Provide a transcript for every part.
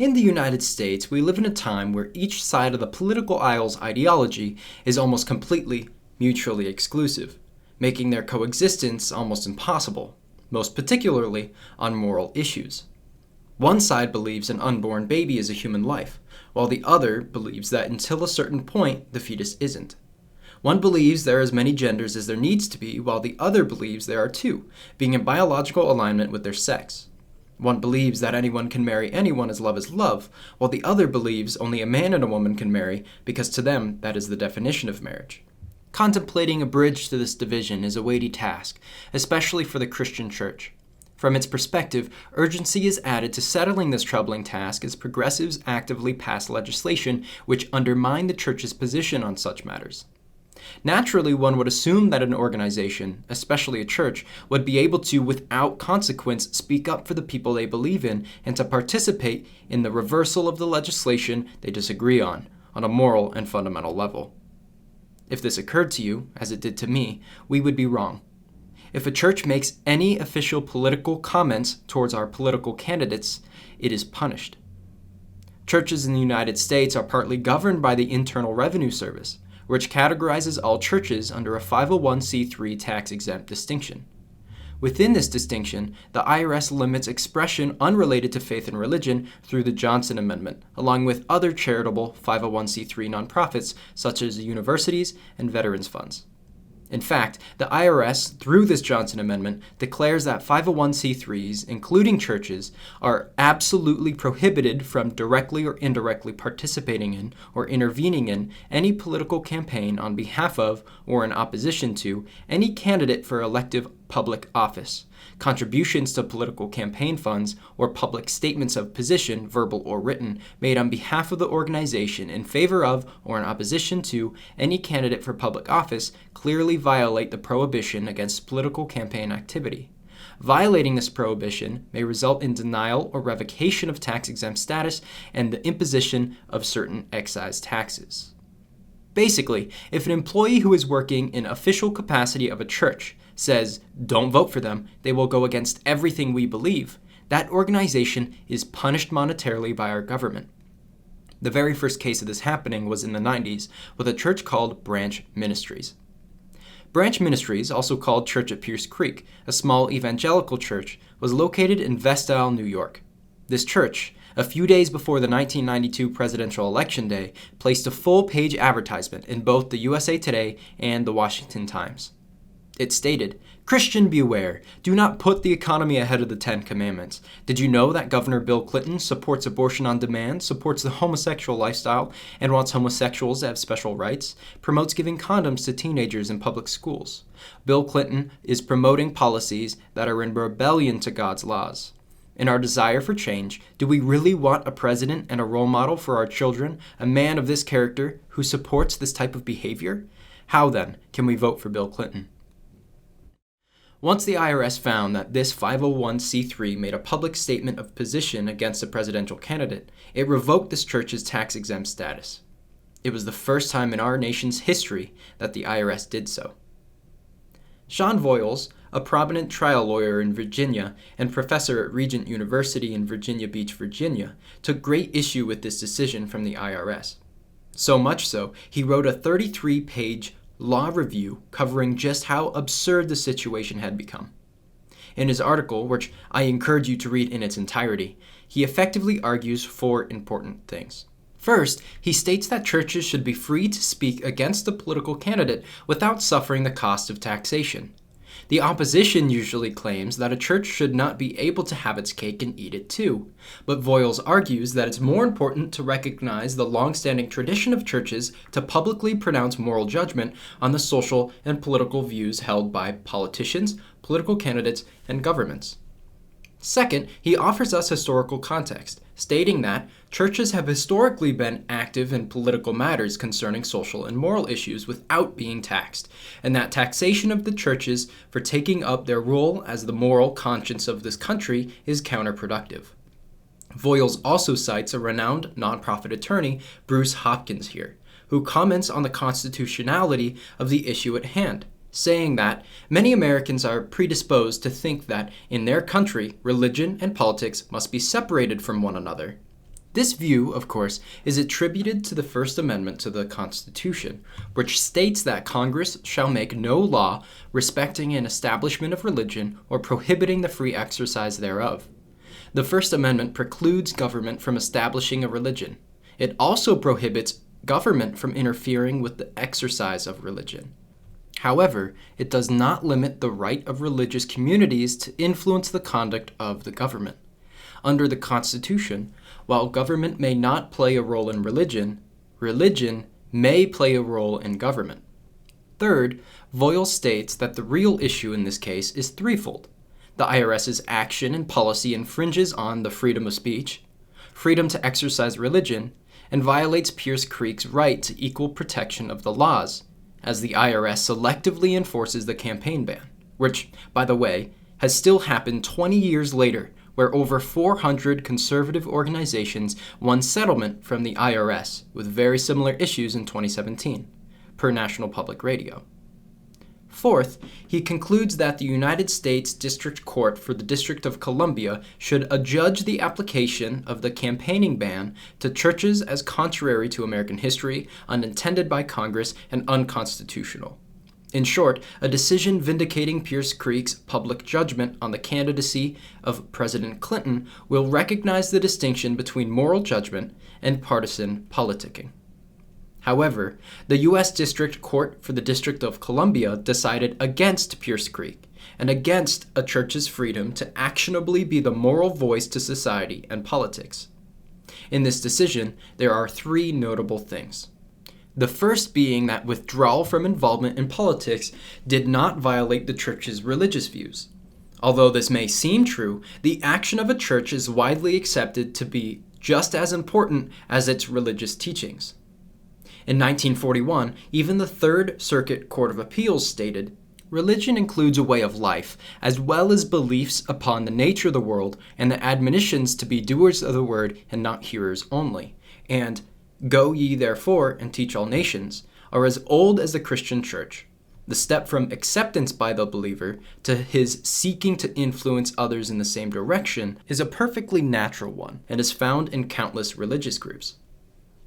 In the United States, we live in a time where each side of the political aisle's ideology is almost completely mutually exclusive, making their coexistence almost impossible, most particularly on moral issues. One side believes an unborn baby is a human life, while the other believes that until a certain point, the fetus isn't. One believes there are as many genders as there needs to be, while the other believes there are two, being in biological alignment with their sex. One believes that anyone can marry anyone as love is love, while the other believes only a man and a woman can marry because to them that is the definition of marriage. Contemplating a bridge to this division is a weighty task, especially for the Christian church. From its perspective, urgency is added to settling this troubling task as progressives actively pass legislation which undermine the church's position on such matters. Naturally, one would assume that an organization, especially a church, would be able to, without consequence, speak up for the people they believe in and to participate in the reversal of the legislation they disagree on a moral and fundamental level. If this occurred to you, as it did to me, we would be wrong. If a church makes any official political comments towards our political candidates, it is punished. Churches in the United States are partly governed by the Internal Revenue Service, which categorizes all churches under a 501c3 tax-exempt distinction. Within this distinction, the IRS limits expression unrelated to faith and religion through the Johnson Amendment, along with other charitable 501c3 nonprofits such as universities and veterans funds. In fact, the IRS, through this Johnson Amendment, declares that 501c3s, including churches, are absolutely prohibited from directly or indirectly participating in or intervening in any political campaign on behalf of or in opposition to any candidate for elective public office, contributions to political campaign funds, or public statements of position, verbal or written, made on behalf of the organization in favor of or in opposition to any candidate for public office clearly violate the prohibition against political campaign activity. Violating this prohibition may result in denial or revocation of tax-exempt status and the imposition of certain excise taxes. Basically, if an employee who is working in official capacity of a church says, "Don't vote for them, they will go against everything we believe," that organization is punished monetarily by our government. The very first case of this happening was in the 90s with a church called Branch Ministries. Branch Ministries, also called Church at Pierce Creek, a small evangelical church, was located in West Isle, New York. This church, a few days before the 1992 presidential election day, placed a full-page advertisement in both the USA Today and the Washington Times. It stated, "Christian beware, do not put the economy ahead of the 10 Commandments. Did you know that Governor Bill Clinton supports abortion on demand, supports the homosexual lifestyle, and wants homosexuals to have special rights, promotes giving condoms to teenagers in public schools? Bill Clinton is promoting policies that are in rebellion to God's laws. In our desire for change, do we really want a president and a role model for our children, a man of this character who supports this type of behavior? How then can we vote for Bill Clinton?" Once the IRS found that this 501c3 made a public statement of position against a presidential candidate, it revoked this church's tax-exempt status. It was the first time in our nation's history that the IRS did so. Sean Voiles, a prominent trial lawyer in Virginia and professor at Regent University in Virginia Beach, Virginia, took great issue with this decision from the IRS. So much so, he wrote a 33-page law review covering just how absurd the situation had become. In his article, which I encourage you to read in its entirety, he effectively argues 4 important things. First, he states that churches should be free to speak against the political candidate without suffering the cost of taxation. The opposition usually claims that a church should not be able to have its cake and eat it too, but Voiles argues that it's more important to recognize the long-standing tradition of churches to publicly pronounce moral judgment on the social and political views held by politicians, political candidates, and governments. Second, he offers us historical context, stating that churches have historically been active in political matters concerning social and moral issues without being taxed, and that taxation of the churches for taking up their role as the moral conscience of this country is counterproductive. Voiles also cites a renowned nonprofit attorney, Bruce Hopkins here, who comments on the constitutionality of the issue at hand, saying that many Americans are predisposed to think that in their country, religion and politics must be separated from one another. This view, of course, is attributed to the First Amendment to the Constitution, which states that Congress shall make no law respecting an establishment of religion or prohibiting the free exercise thereof. The First Amendment precludes government from establishing a religion. It also prohibits government from interfering with the exercise of religion. However, it does not limit the right of religious communities to influence the conduct of the government. Under the Constitution, while government may not play a role in religion, religion may play a role in government. Third, Voyle states that the real issue in this case is threefold. The IRS's action and policy infringes on the freedom of speech, freedom to exercise religion, and violates Pierce Creek's right to equal protection of the laws, as the IRS selectively enforces the campaign ban, which, by the way, has still happened 20 years later, where over 400 conservative organizations won settlement from the IRS with very similar issues in 2017, per National Public Radio. Fourth, he concludes that the United States District Court for the District of Columbia should adjudge the application of the campaigning ban to churches as contrary to American history, unintended by Congress, and unconstitutional. In short, a decision vindicating Pierce Creek's public judgment on the candidacy of President Clinton will recognize the distinction between moral judgment and partisan politicking. However, the U.S. District Court for the District of Columbia decided against Pierce Creek and against a church's freedom to actionably be the moral voice to society and politics. In this decision, there are three notable things. The first being that withdrawal from involvement in politics did not violate the church's religious views. Although this may seem true, the action of a church is widely accepted to be just as important as its religious teachings. In 1941, even the Third Circuit Court of Appeals stated, "Religion includes a way of life, as well as beliefs upon the nature of the world and the admonitions to be doers of the word and not hearers only," and "Go ye therefore and teach all nations," are as old as the Christian church. The step from acceptance by the believer to his seeking to influence others in the same direction is a perfectly natural one and is found in countless religious groups.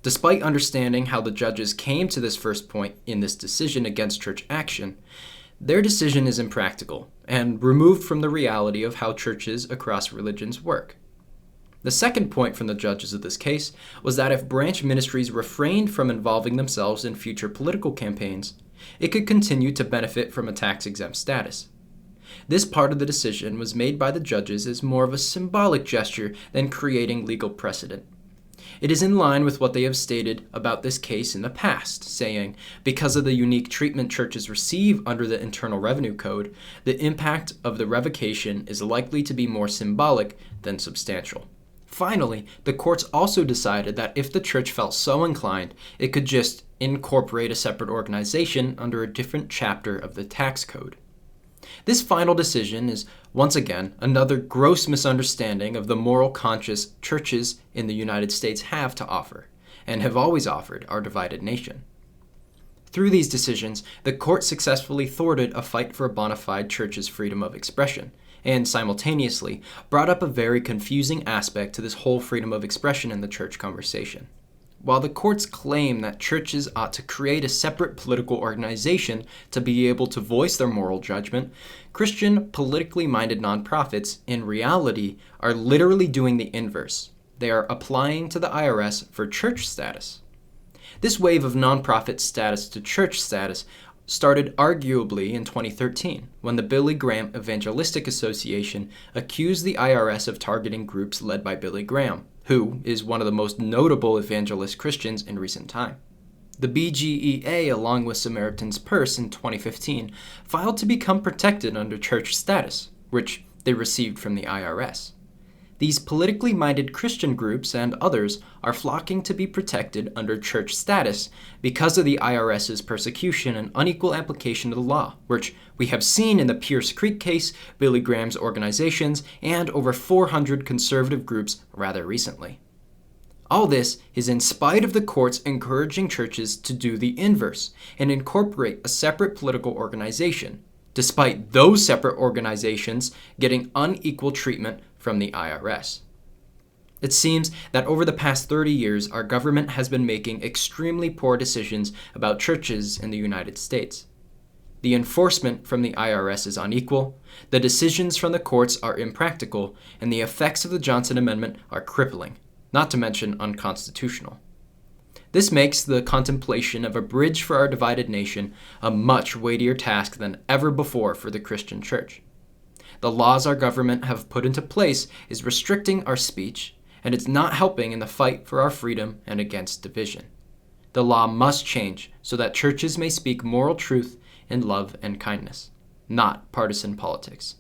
Despite understanding how the judges came to this first point in this decision against church action, their decision is impractical and removed from the reality of how churches across religions work. The second point from the judges of this case was that if branch ministries refrained from involving themselves in future political campaigns, it could continue to benefit from a tax-exempt status. This part of the decision was made by the judges as more of a symbolic gesture than creating legal precedent. It is in line with what they have stated about this case in the past, saying, because of the unique treatment churches receive under the Internal Revenue Code, the impact of the revocation is likely to be more symbolic than substantial. Finally, the courts also decided that if the church felt so inclined, it could just incorporate a separate organization under a different chapter of the tax code. This final decision is, once again, another gross misunderstanding of the moral conscious churches in the United States have to offer, and have always offered, our divided nation. Through these decisions, the court successfully thwarted a fight for a bona fide church's freedom of expression, and simultaneously brought up a very confusing aspect to this whole freedom of expression in the church conversation. While the courts claim that churches ought to create a separate political organization to be able to voice their moral judgment, Christian, politically minded nonprofits, in reality, are literally doing the inverse. They are applying to the IRS for church status. This wave of nonprofit status to church status started arguably in 2013, when the Billy Graham Evangelistic Association accused the IRS of targeting groups led by Billy Graham, who is one of the most notable evangelist Christians in recent time. The BGEA, along with Samaritan's Purse in 2015, filed to become protected under church status, which they received from the IRS. These politically minded Christian groups and others are flocking to be protected under church status because of the IRS's persecution and unequal application of the law, which we have seen in the Pierce Creek case, Billy Graham's organizations, and over 400 conservative groups rather recently. All this is in spite of the courts encouraging churches to do the inverse and incorporate a separate political organization, despite those separate organizations getting unequal treatment from the IRS. It seems that over the past 30 years, our government has been making extremely poor decisions about churches in the United States. The enforcement from the IRS is unequal, the decisions from the courts are impractical, and the effects of the Johnson Amendment are crippling, not to mention unconstitutional. This makes the contemplation of a bridge for our divided nation a much weightier task than ever before for the Christian church. The laws our government have put into place is restricting our speech, and it's not helping in the fight for our freedom and against division. The law must change so that churches may speak moral truth in love and kindness, not partisan politics.